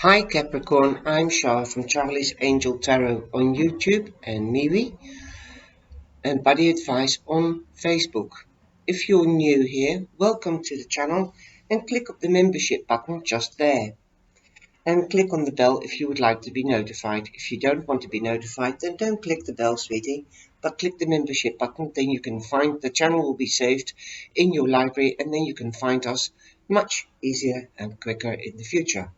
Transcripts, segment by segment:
Hi Capricorn, I'm Shah from Charlie's Angel Tarot on YouTube and MeWe and Buddayadvies on Facebook. If you're new here, welcome to the channel and click up the membership button just there. And click on the bell if you would like to be notified. If you don't want to be notified, then don't click the bell, sweetie, but click the membership button. Then you can find the channel will be saved in your library and then you can find us much easier and quicker in the future.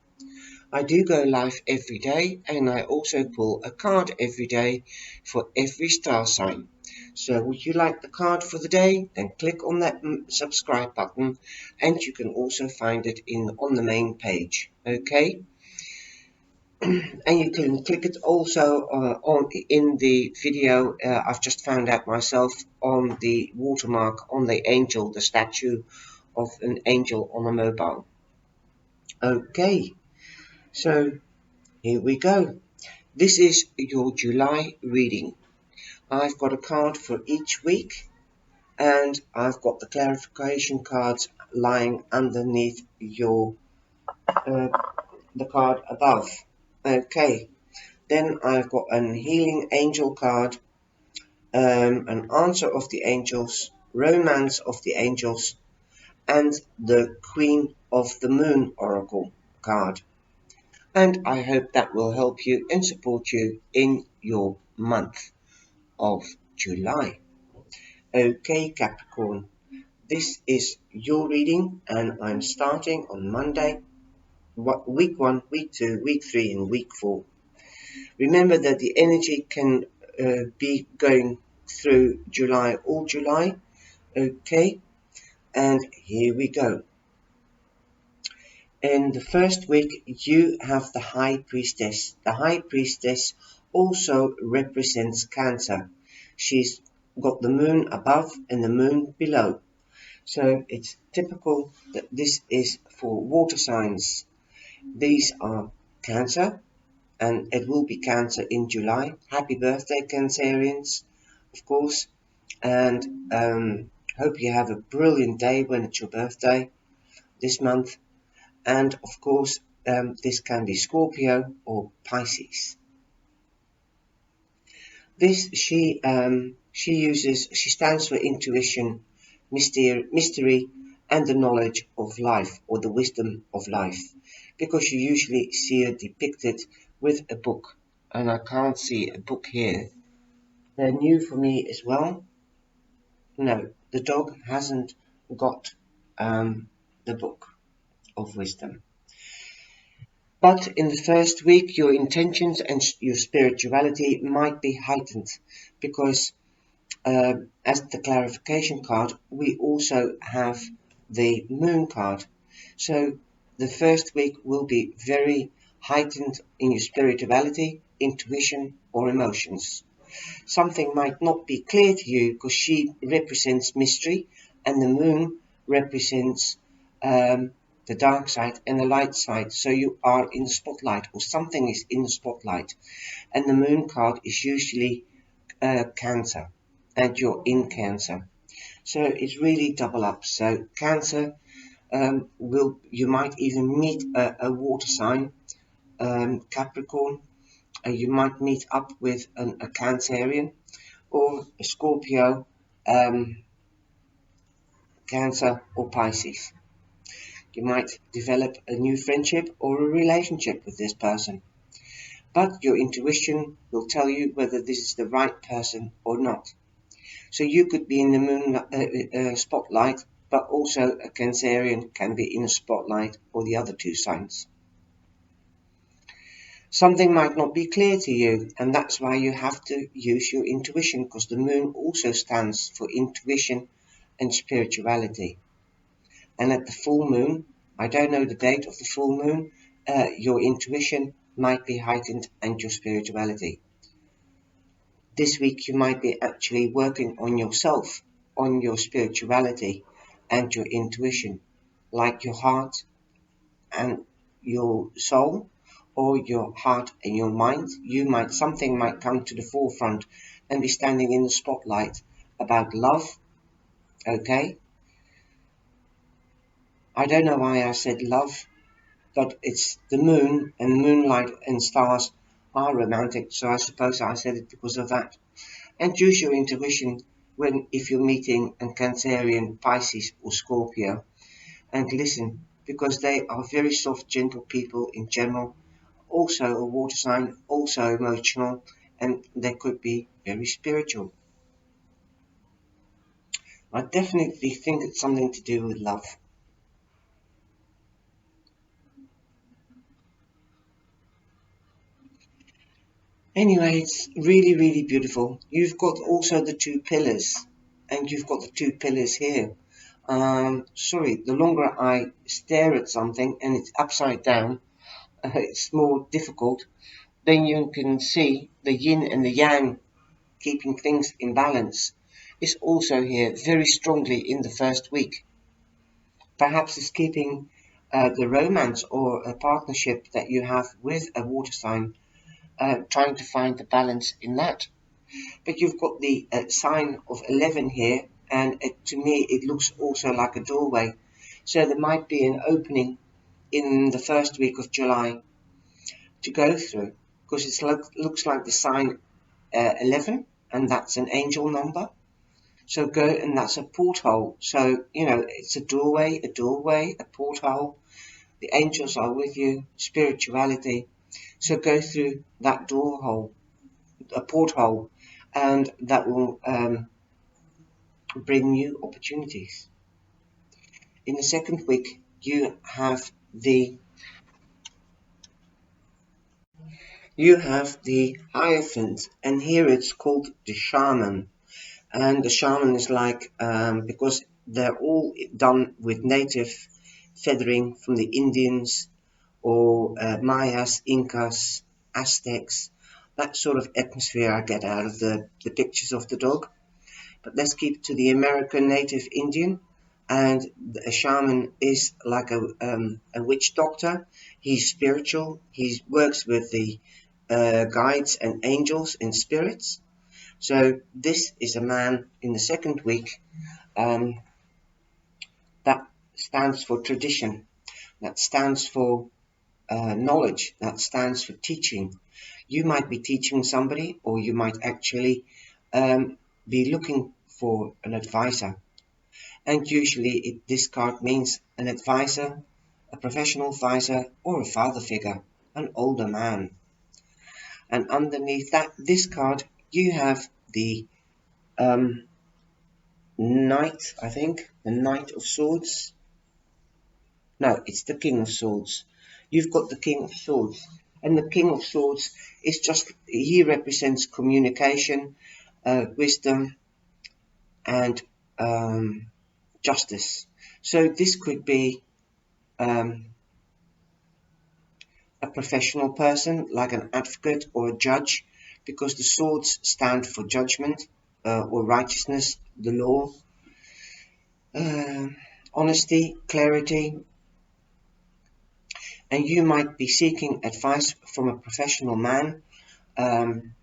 I do go live every day and I also pull a card every day for every star sign. So would you like the card for the day? Then click on that subscribe button and you can also find it on the main page. Okay? And you can click it also in the video. I've just found out myself on the watermark on the angel, the statue of an angel on a mobile. Okay, so here we go. This is your July reading. I've got a card for each week and I've got the clarification cards lying underneath the card above. Okay, then I've got an healing angel card, an answer of the angels, romance of the angels, and the Queen of the Moon oracle card. And I hope that will help you and support you in your month of July. Okay, Capricorn, this is your reading and I'm starting on Monday, week 1, week 2, week 3 and week 4. Remember that the energy can be going through July, all July. Okay, and here we go. In the first week, you have the High Priestess. The High Priestess also represents Cancer. She's got the moon above and the moon below. So it's typical that this is for water signs. These are Cancer, and it will be Cancer in July. Happy birthday, Cancerians, of course. And hope you have a brilliant day when it's your birthday this month. And of course, this can be Scorpio or Pisces. She stands for intuition, mystery, and the knowledge of life or the wisdom of life, because you usually see her depicted with a book, and I can't see a book here. They're new for me as well. No, the dog hasn't got the book of wisdom. But in the first week, your intentions and your spirituality might be heightened because as the clarification card, we also have the moon card. So the first week will be very heightened in your spirituality, intuition, or emotions. Something might not be clear to you because she represents mystery and the moon represents the dark side and the light side. So you are in the spotlight or something is in the spotlight. And the moon card is usually Cancer and you're in Cancer. So it's really double up. So Cancer, you might even meet a water sign, Capricorn. You might meet up with a Cancerian or a Scorpio, Cancer or Pisces. You might develop a new friendship or a relationship with this person. But your intuition will tell you whether this is the right person or not. So you could be in the moon spotlight, but also a Cancerian can be in a spotlight or the other two signs. Something might not be clear to you, and that's why you have to use your intuition, because the moon also stands for intuition and spirituality. And at the full moon, I don't know the date of the full moon, your intuition might be heightened and your spirituality. This week you might be actually working on yourself, on your spirituality and your intuition, like your heart and your soul, or your heart and your mind. Something might come to the forefront and be standing in the spotlight about love. Okay, I don't know why I said love, but it's the moon, and moonlight and stars are romantic, so I suppose I said it because of that. And use your intuition when if you're meeting a Cancerian, Pisces or Scorpio, and listen, because they are very soft, gentle people in general, also a water sign, also emotional, and they could be very spiritual. I definitely think it's something to do with love. Anyway, it's really, really beautiful. You've got also the two pillars, and you've got the two pillars here. Sorry, the longer I stare at something and it's upside down, it's more difficult. Then you can see the yin and the yang keeping things in balance. Is also here very strongly in the first week. Perhaps it's keeping the romance or a partnership that you have with a water sign, trying to find the balance in that. But you've got the sign of 11 here, and to me it looks also like a doorway. So there might be an opening in the first week of July to go through, because it looks like the sign 11, and that's an angel number. So go, and that's a porthole. So, it's a doorway, a porthole. The angels are with you, spirituality. So go through that door hole, a porthole, and that will bring new opportunities. In the second week, you have the Hierophant, and here it's called the Shaman. And the shaman is like, because they're all done with native feathering from the Indians or Mayas, Incas, Aztecs, that sort of atmosphere I get out of the pictures of the dog. But let's keep to the American native Indian. And a shaman is like a witch doctor. He's spiritual. He works with the guides and angels and spirits. So this is a man in the second week, um, that stands for tradition, that stands for knowledge, that stands for teaching. You might be teaching somebody, or you might actually be looking for an advisor. And usually this card means an advisor, a professional advisor, or a father figure, an older man. And underneath this card, you have the Knight, I think, the Knight of Swords. No, it's the King of Swords. You've got the King of Swords. And the King of Swords is just, he represents communication, wisdom, and justice. So this could be um, a professional person, like an advocate or a judge, because the swords stand for judgment or righteousness, the law, uh, honesty, clarity, and you might be seeking advice from a professional man um,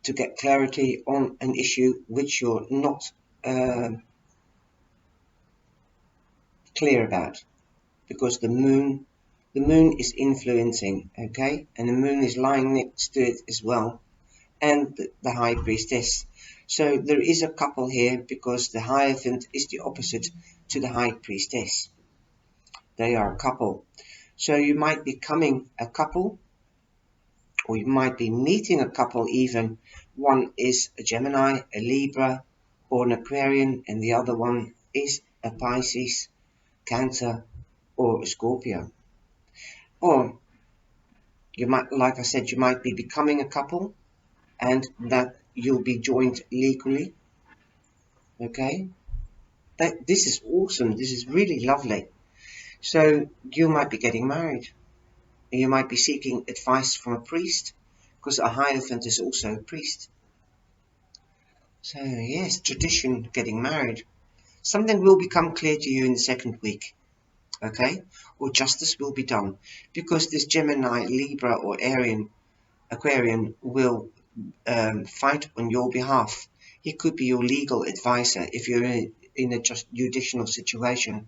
to get clarity on an issue which you're not uh, clear about, because the moon is influencing, okay, and the moon is lying next to it as well, and the high priestess. So there is a couple here, because the Hierophant is the opposite to the high priestess. They are a couple. So you might be becoming a couple, or you might be meeting a couple even. One is a Gemini, a Libra, or an Aquarian, and the other one is a Pisces, Cancer, or a Scorpio. Or you might, like I said, you might be becoming a couple, and that you'll be joined legally. Okay, this is awesome. This is really lovely. So you might be getting married. You might be seeking advice from a priest, because a Hierophant is also a priest. So yes, tradition, getting married. Something will become clear to you in the second week, okay? Or justice will be done, because this Gemini, Libra, or Aquarian will fight on your behalf. He could be your legal advisor if you're in a just judicial situation,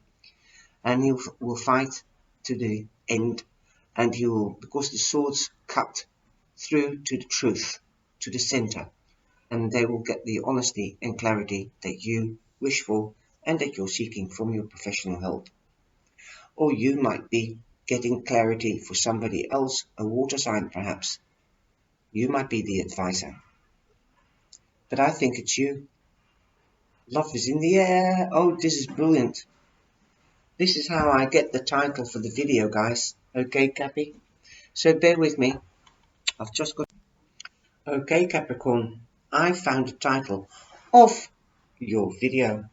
and he will fight to the end, and he will, because the swords cut through to the truth, to the center, and they will get the honesty and clarity that you wish for and that you're seeking from your professional help. Or you might be getting clarity for somebody else, a water sign perhaps. You might be the advisor. But I think it's you. Love is in the air. Oh, this is brilliant. This is how I get the title for the video, guys. Okay, Cappy? So bear with me. I've just got... Okay, Capricorn. I found the title of your video.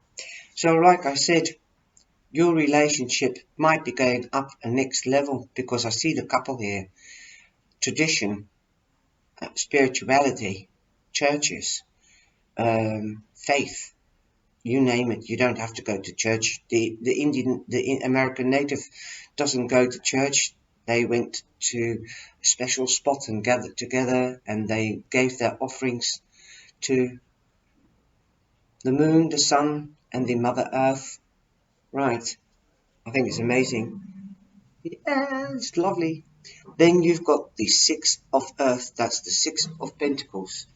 So like I said, your relationship might be going up a next level, because I see the couple here. Tradition, spirituality, churches, faith, you name it. You don't have to go to church. The American native doesn't go to church. They went to a special spot and gathered together, and they gave their offerings to the moon, the sun, and the Mother Earth. Right. I think it's amazing. Yeah, it's lovely. Then you've got the Six of Earth. That's the Six of Pentacles.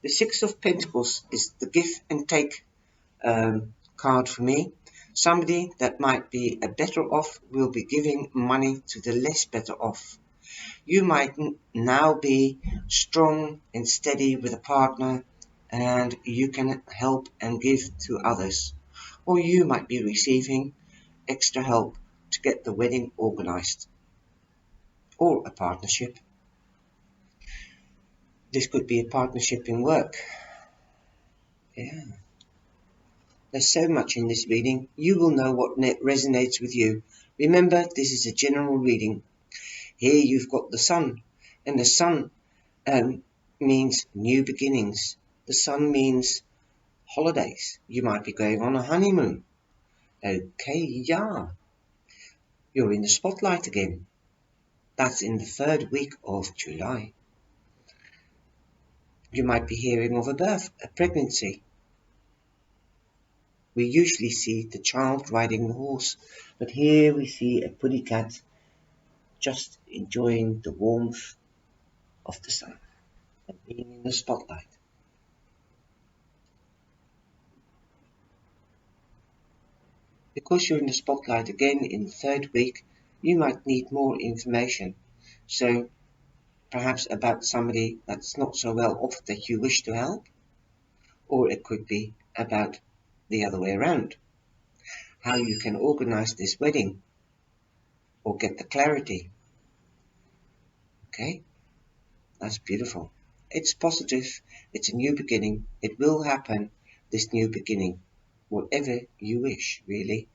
The Six of Pentacles is the give and take card for me. Somebody that might be a better off will be giving money to the less better off. You might now be strong and steady with a partner, and you can help and give to others. Or you might be receiving extra help to get the wedding organized. Or a partnership. This could be a partnership in work. Yeah. There's so much in this reading. You will know what resonates with you. Remember, this is a general reading. Here you've got the sun, and the sun means new beginnings. The sun means holidays. You might be going on a honeymoon. Okay, yeah. You're in the spotlight again. That's in the 3rd week of July. You might be hearing of a birth, a pregnancy. We usually see the child riding the horse, but here we see a pretty cat just enjoying the warmth of the sun and being in the spotlight. Because you're in the spotlight again in the 3rd week, you might need more information. So perhaps about somebody that's not so well off that you wish to help, or it could be about the other way around, how you can organize this wedding or get the clarity. Okay, that's beautiful. It's positive. It's a new beginning. It will happen, this new beginning, whatever you wish, really.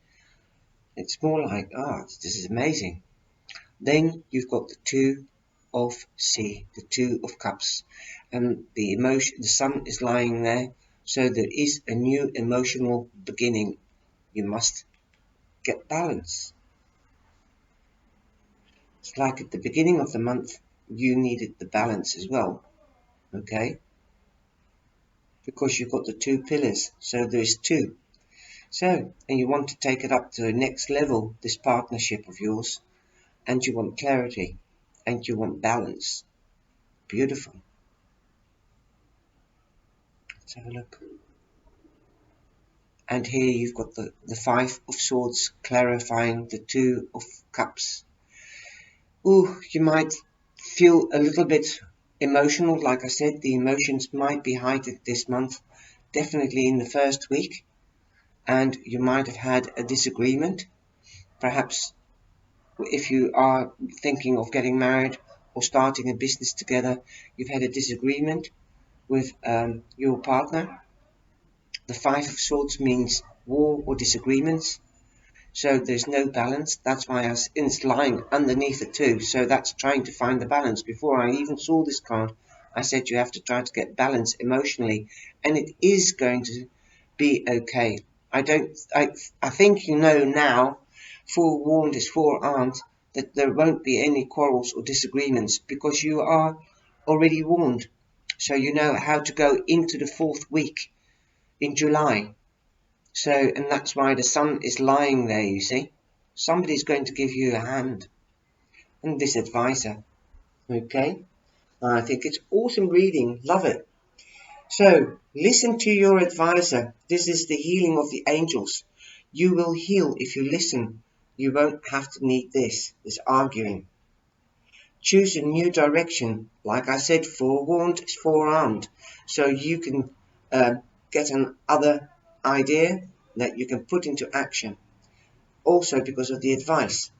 It's more like, this is amazing. Then you've got the Two of Sea, the Two of Cups, and the emotion. The sun is lying there, so there is a new emotional beginning. You must get balance. It's like at the beginning of the month, you needed the balance as well, okay? Because you've got the 2 pillars, so there's 2. So, and you want to take it up to a next level, this partnership of yours, and you want clarity, and you want balance. Beautiful. Let's have a look. And here you've got the 5 of Swords clarifying the 2 of Cups. Ooh, you might feel a little bit emotional. Like I said, the emotions might be heightened this month, definitely in the 1st week. And you might have had a disagreement. Perhaps if you are thinking of getting married or starting a business together, you've had a disagreement with your partner. The 5 of Swords means war or disagreements. So there's no balance. That's why it's lying underneath it too. So that's trying to find the balance. Before I even saw this card, I said you have to try to get balance emotionally, and it is going to be okay. I think you know now, forewarned is forearmed, that there won't be any quarrels or disagreements, because you are already warned. So you know how to go into the 4th week in July. So, and that's why the sun is lying there, you see. Somebody's going to give you a hand, and this advisor. Okay, I think it's awesome reading. Love it. So listen to your advisor. This is the healing of the angels. You will heal if you listen. You won't have to need this arguing. Choose a new direction. Like I said, forewarned is forearmed. So you can get another idea that you can put into action. Also because of the advice.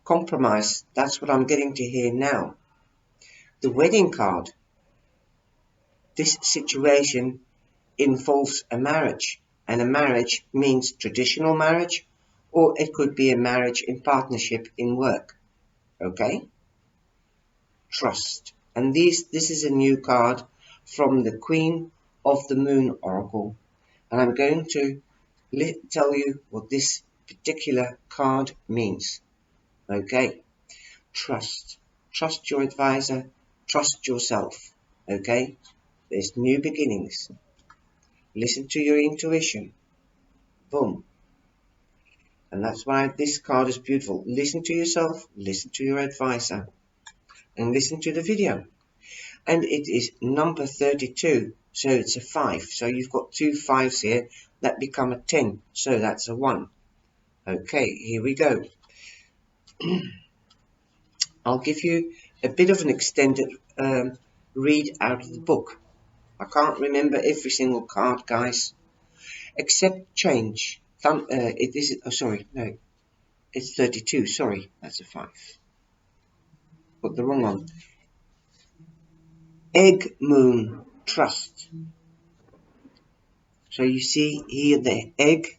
Compromise. That's what I'm getting to hear now. The wedding card. This situation involves a marriage, and a marriage means traditional marriage, or it could be a marriage in partnership in work. Okay? Trust. And this is a new card from the Queen of the Moon Oracle. And I'm going to tell you what this particular card means. Okay? Trust. Trust your advisor. Trust yourself. Okay? There's new beginnings. Listen to your intuition. Boom. And that's why this card is beautiful. Listen to yourself, listen to your advisor, and listen to the video. And it is number 32, so it's a 5. So you've got 2 5s here that become a 10, so that's a 1. Okay, here we go. I'll give you a bit of an extended read out of the book. I can't remember every single card, guys. Accept change. It's 32. Sorry, that's a 5. Got the wrong one. Egg moon, trust. So you see here the egg,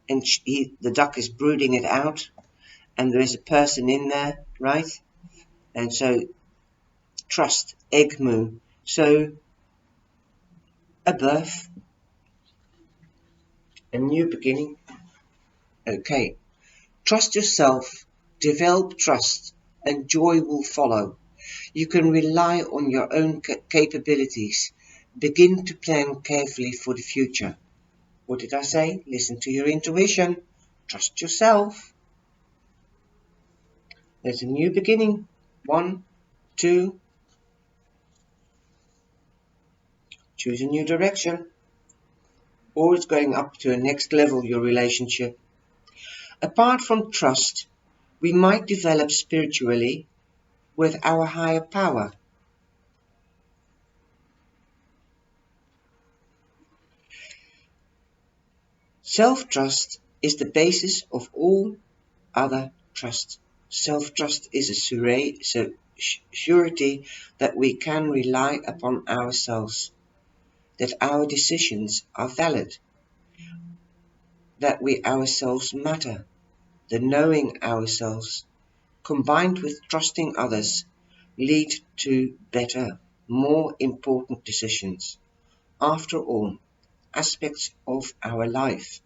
and the duck is brooding it out, and there is a person in there, right? And so trust, egg moon. So a birth, a new beginning. Okay, trust yourself, develop trust, and joy will follow. You can rely on your own capabilities. Begin to plan carefully for the future. What did I say? Listen to your intuition. Trust yourself. There's a new beginning. 1, 2. Choose a new direction. Or it's going up to a next level, your relationship. Apart from trust, we might develop spiritually with our higher power. Self-trust is the basis of all other trust. Self-trust is a surety that we can rely upon ourselves, that our decisions are valid, that we ourselves matter. The knowing ourselves, combined with trusting others, lead to better, more important decisions. After all, aspects of our life,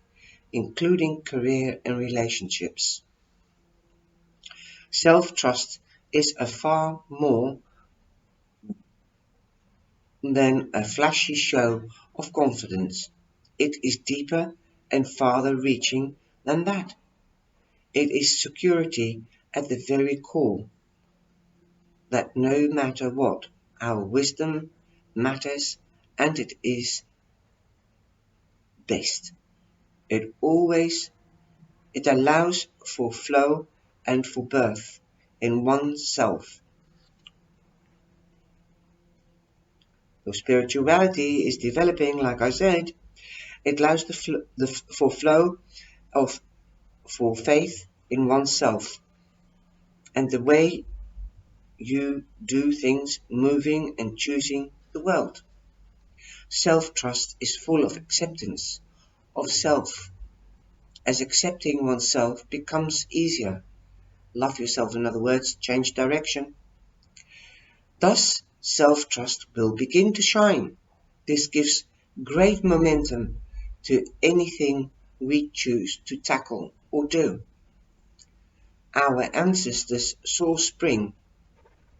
including career and relationships. Self-trust is a far more than a flashy show of confidence. It is deeper and farther reaching than that. It is security at the very core, that no matter what, our wisdom matters and it is best. It allows for flow and for birth in oneself. Your spirituality is developing, like I said. It allows for flow for faith in oneself and the way you do things, moving and choosing the world. Self-trust is full of acceptance of self, as accepting oneself becomes easier. Love yourself, in other words, change direction. Thus, self-trust will begin to shine. This gives great momentum to anything we choose to tackle or do. Our ancestors saw spring,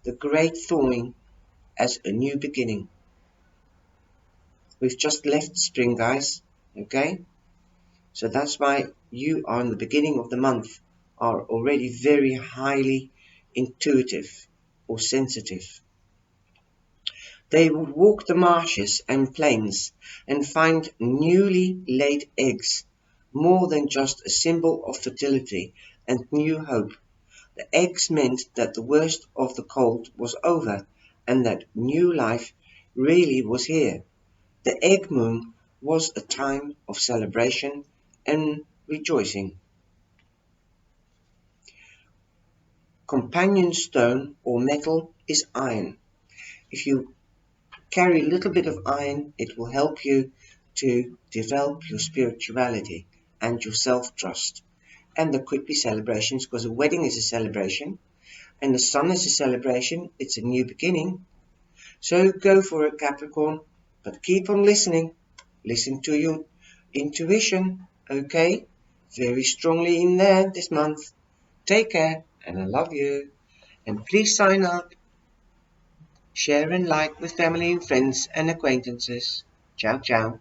the great thawing, as a new beginning. We've just left spring, guys, okay? So that's why you are in the beginning of the month are already very highly intuitive or sensitive. They would walk the marshes and plains and find newly laid eggs, more than just a symbol of fertility and new hope. The eggs meant that the worst of the cold was over and that new life really was here. The egg moon was a time of celebration and rejoicing. Companion stone or metal is iron. If you carry a little bit of iron, it will help you to develop your spirituality and your self-trust. And there could be celebrations because a wedding is a celebration and the sun is a celebration. It's a new beginning. So go for it, Capricorn, but keep on listening. Listen to your intuition, okay? Very strongly in there this month. Take care, and I love you. And please sign up, share and like with family and friends and acquaintances. Ciao, ciao.